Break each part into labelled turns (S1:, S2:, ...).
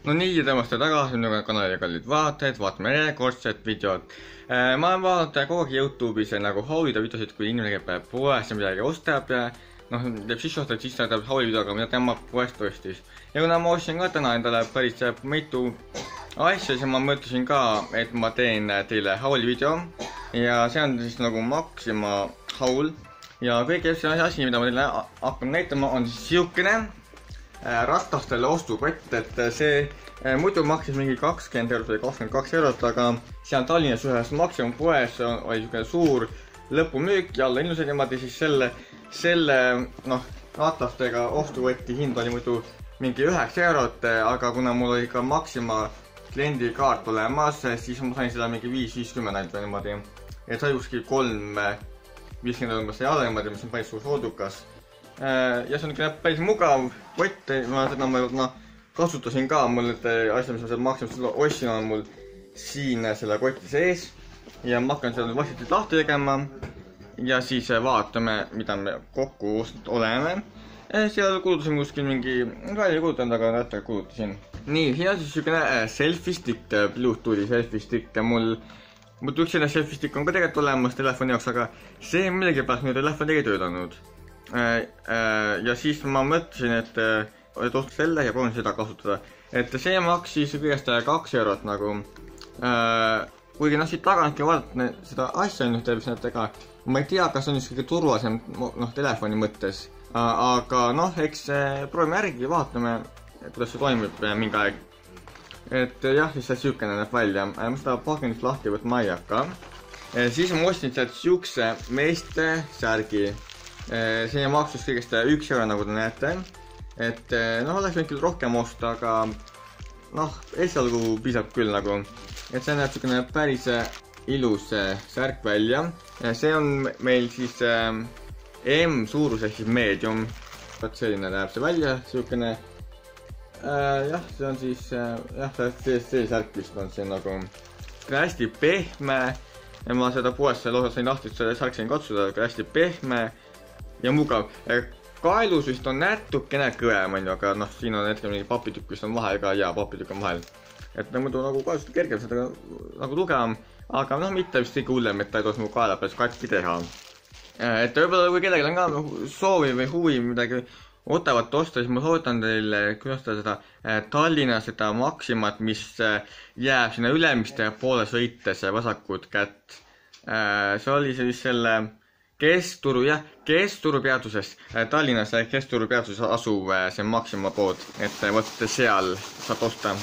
S1: No nii, ja tõmmast tagasi minu kanali kallid vaatajad, vaatame järjekordset videot. Ma olen vaadanud kogu aeg YouTube'is nagu haulide videosid, kui inimene käib poes ja midagi ostab ja noh, teeb sisseostajad, siis ta teeb hauli videoga, mida tema poest ostis. Ja kuna ma ostsin ka täna endale päris mitu asja, siis ma mõtlesin ka, et ma teen teile hauli video. Ja see on siis nagu Maxima haul. Ja kõige asi, mida ma teile hakkan näitama, on siis siukene ratastele ostukott, et see muidu maksis mingi 20 eurot või 22 eurot, aga seal Tallinnas ühes Maxima poes oli niisugune suur lõpumüük ja alla ilmselt niimoodi siis selle ratastega ostukoti hind oli muidu mingi 9 eurot, aga kuna mul oli ka Maxima kliendikaart olemas, siis ma sain seda mingi 5.50 ainult või niimoodi. Et sai kuskil 3.50 umbes alla niimoodi, mis on päris suur soodukas. Ja see on päris mugav kott, seda ma kasutasin ka, mul need asjad, mis ma seal Maximast ostsin, on mul siin selle koti sees. Ja ma hakkan seda vaikselt lahti tegema ja siis vaatame, mida me kokku ostnud oleme. Seal kulutasin kuskil mingi, ei kulutanud, aga natuke kulutasin. Nii, siin on siis niisugune selfie stick, Bluetoothi selfie stick. Mul üks selline selfie stick on ka tegelikult olemas telefoni jaoks, aga see millegipärast minu telefon ei töötanud. Ja siis ma mõtlesin, et ostsin selle ja proovin seda kasutada. Et see maksis kõigest 2 eurot nagu. Kuigi siit taganatki vaadata seda asja nüüd teeb näitega. Ma ei tea, kas on just kõige turvalisem telefoni mõttes. Aga eks proovime järgi, vaatame, kuidas see toimib mingi aeg. Et jah, siis see siukene näeb välja. Ma seda pakendist lahti võtma ei hakka. Siis ma ostsin sealt siukse meeste särgi. See maksus kõigest 1 euro, nagu te näete. Et oleks võinud küll rohkem osta, aga esialgu piisab küll nagu. Et see näeb siukene päris ilus särk välja. See on meil siis M suurus ehk siis medium. Vaat selline näeb see välja, siukene. Jah, see on siis, see särk vist on see nagu hästi pehme. Ja ma seda poes lausa sain lahti, et selle särk sain katsuda, aga hästi pehme ja mugav. Kaelus vist on natukene kõvem, aga siin on hetkel mingi papitükk, mis on vahel ka ja papitükk on vahel. Et muidu nagu kaelust kergem, seda nagu tugevam, aga mitte vist kõige hullem, et ta ei tohiks mu kaela peal katki teha. Et võib-olla kui kellelgi on ka soovi või huvi midagi odavat osta, siis ma soovitan teile külastada seda Tallinnas seda Maximat, mis jääb sinna ülemiste poole sõites vasakut kätt. See oli siis selle Kesturu peatuses, Tallinnas Kesturu peatuses asuv see Maxima pood, et võtte seal saab osta.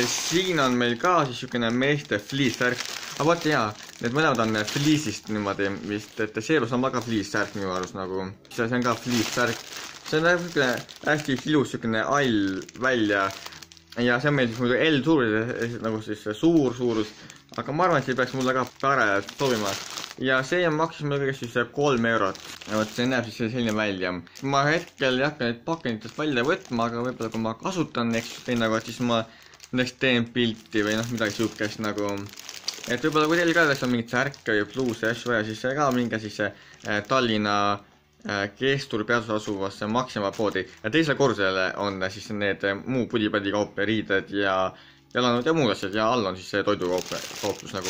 S1: Siin on meil ka siis niisugune meeste fliissärk. Aga vaata jaa, need mõlemad on fliisist niimoodi vist, et see on väga fliissärk minu arust nagu. See on ka fliissärk. See on niisugune hästi ilus niisugune all välja. Ja see on meil siis muidu L suurus, nagu siis suur suurus. Aga ma arvan, et see peaks mulle ka parajalt sobima. Ja see maksis mulle kõigest siis 3 eurot. Ja võt see näeb siis selline välja. Ma hetkel ei hakka neid pakenditest välja võtma, aga võib-olla kui ma kasutan siis ma teen pilti või midagi siukest nagu. Et võib-olla kui teil ka on mingit särke või pluuse asju vaja, siis ka minge siis Tallinna Kesturu peatuses asuvasse Maxima poodi. Ja teisele korrusele on siis need muu pudi-padi kaup, riided ja jalanud ja muud asjad ja all on siis see toidukauplus nagu.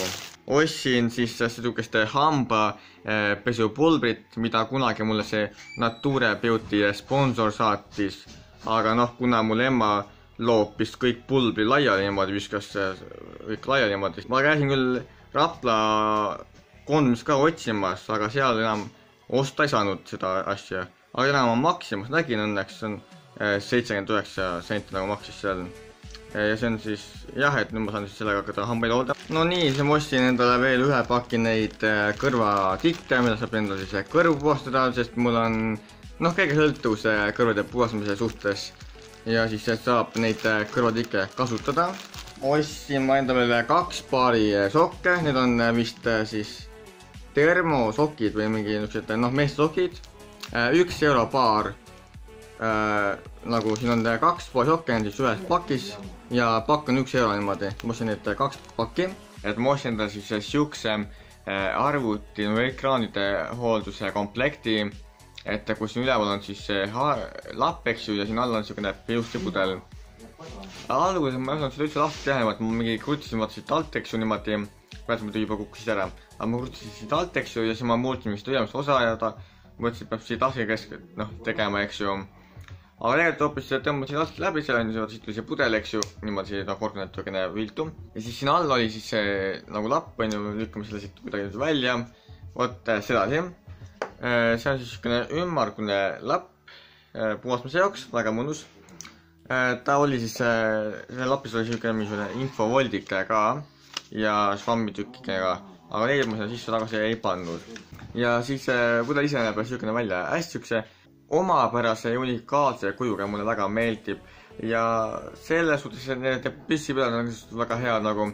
S1: Ostsin siis niisugust hambapesupulbrit, mida kunagi mulle see Nature Beauty sponsor saatis. Aga kuna mul emma loopis kõik pulbri laiali niimoodi, viskas kõik laiali niimoodi. Ma käisin küll Rapla kondomis ka otsimas, aga seal enam osta ei saanud seda asja. Aga enam ma Maximas nägin õnneks, see on 79 senti nagu maksis seal. Ja see on siis, jah, et nüüd ma saan siis sellega hakata hambaid hoolda. No nii, siis ma ostsin endale veel ühe paki neid kõrvatikke, mida saab endale siis kõrvu puhastada, sest mul on kõige sõltuvus kõrvade puhastamise suhtes. Ja siis saab neid kõrvatikke kasutada. Ostsin ma endale 2 paari sokke, need on vist siis termosokid või mingi meeste sokid. 1 euro paar. Nagu siin on 2 paari sokke siis ühes pakis ja pakk on 1 euro niimoodi. Ma ostsin need 2 pakki, et ma ostsin endale siis siukse arvuti ekraanide hoolduse komplekti, et kus siin üleval on siis lapp, eks ju, ja siin all on siukene piustipudel. alguses ma ei osanud seda üldse lahti teha, et ma mingi krutisin vaata siit alt-teksu niimoodi, praegu muidu juba kukkusid ära, aga ma krutisin siit alt-teksu ja siis ma muutsin vist ülemist osa ja ta mõtlesin, et peab siit lahti tegema, eks ju. Aga tegelikult hoopis tõmbasin lahti läbi, seal on siit tuli see pudel, eks ju, niimoodi korda natukene viltu. Ja siis siin all oli siis see nagu lapp, lükkame selle siit kuidagi välja. Vot sedasi. See on siis ümmargune lapp puhastmise jaoks, väga mõnus. Ta oli siis, selle lapis oli mingisugune infovoldike ka ja švammitükkike ka, aga neid ma sinna sisse tagasi ei pannud. Ja siis pudel ise näeb niisugune välja hästi siukse omapärase ja unikaalse kujuga, mulle väga meeldib. Ja selles suhtes need pissipidad on väga hea nagu,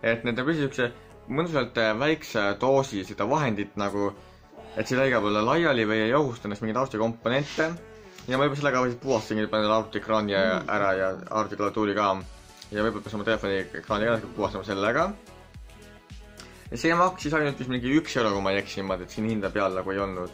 S1: et need pissi siukse mõnusalt väikse doosi seda vahendit nagu, et seda iga poole laiali või ei ohusta ennast mingeid arvutikomponente. Ja ma juba sellega puhastasin arvutiekraani ära ja arvutiklaviatuuri ka. Ja võib-olla peaks oma telefoni ekraani ka puhastama sellega. Ja see maksis ainult vist mingi 1 euro, kui ma ei eksi, et siin hinda peal nagu ei olnud.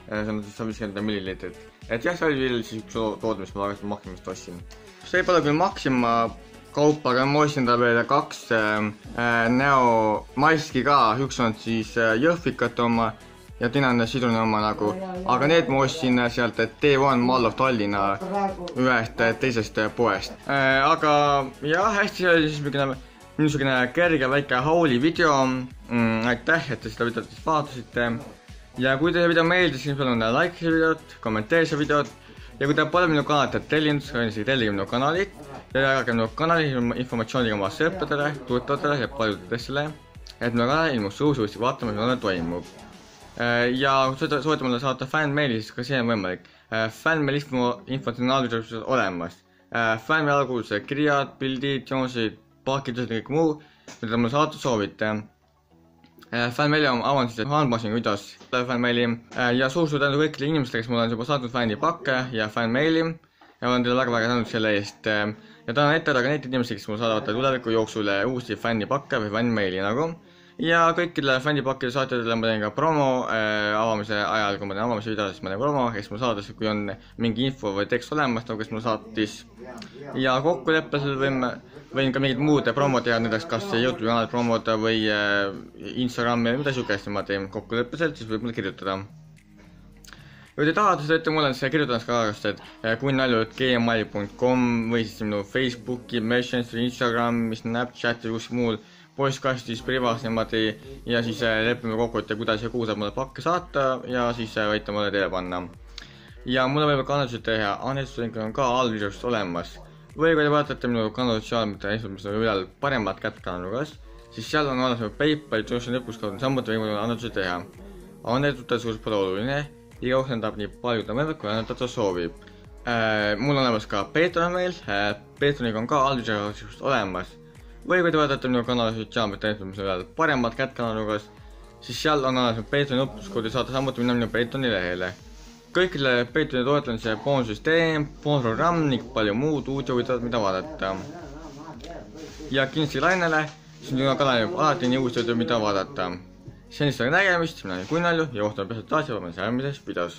S1: See on 150 milliliitrit. Et jah, see oli siis üks toode, mis ma Maximast ostsin. See pole küll Maxima kaupa, aga ma ostsin ta veel 2 Neo maski ka. Üks on siis Jõhvikat oma ja teine on Sidruni oma nagu. Aga need ma ostsin sealt T1 Mall of Tallinna ühest teisest poest. Aga jah, hästi see oli siis mingisugune kerge väike hauli video. Aitäh, et te seda videot vaatasite. Ja kui teile video meeldis, siis palun like see videot, kommenteeri see videot. Ja kui te pole minu kanalit tellinud, siis tellige minu kanalit. Ja jagage minu kanali informatsiooniga oma sõpradele, tuttavatele ja paljudele teistele. Et minu kanal ilmus uuesti vaatama, mis toimub. Ja kui soovite mulle saata fännmeili, siis ka see on võimalik. Fännmeil infot on alguses olemas. Fännmeil alguses kirjad, pildid, joonised, pakid ja kõik muu, mida mulle saata soovite. Fännmeili on avan siis unboxing videos fännmeili ja suur tänu kõikidele inimestele, kes mulle on juba saatnud fännipakke ja fännmeili ja olen teile väga tänud selle eest. Ja tänan ette ka neid inimesi, kes mulle saadavad tuleviku jooksul uusi fännipakke või fännmeili nagu. Ja kõikidele fännipakkide saatjatele ma teen ka promo avamise ajal, kui ma teen avamise video, siis ma teen promo, kes mulle saadas, kui on mingi info või tekst olemas, nagu kes mulle saatis. Ja kokkuleppel võin ka mingid muud promo teha, näiteks kas YouTube kanal promoda või Instagrami või mida siukest ma teen kokkuleppeselt, siis võib mulle kirjutada. Kui te tahate seda ette, mul on see kirjutamas ka aegast, et kunnalju.gmail.com või siis minu Facebooki, Messenger, Instagram, Snapchat ja kus muul postkastis privas niimoodi ja siis lepime kokku, et kuidas ja kuhu saab mulle pakke saata ja siis võite mulle teele panna. Ja mulle võib ka annetused teha, annetused on ka all videost olemas. Või kui te vaatate minu kanali sotsiaalmeedia eesmärk, mis on üle paremat kätkanalugas, siis seal on olemas PayPal, Johnson lõpuskaudu samuti või mulle annetused teha. Annetuste suurus pole oluline, igaüks endab nii palju ta võimalik, kui annetada soovib. Mul on olemas ka Patreon meil, Patreoniga on ka all videost olemas. Või kui te vaatate minu kanali sotsiaalmeedia eesmärk, mis on üle paremat kätkanalugas, siis seal on olemas Patreoni lõpuskaudu saada samuti minna minu Patreoni lehele. Kõikidele Patreoni toetlemise boonusüsteem, boonusprogramm ning palju muud uut ja huvitavat, mida vaadata. Ja kindlasti lainele, siis on minu kanal alati nii uus ja mida vaadata. Senist nägemist, mina olen Kunnalju ja ohtame pealt taas juba järgmises videos.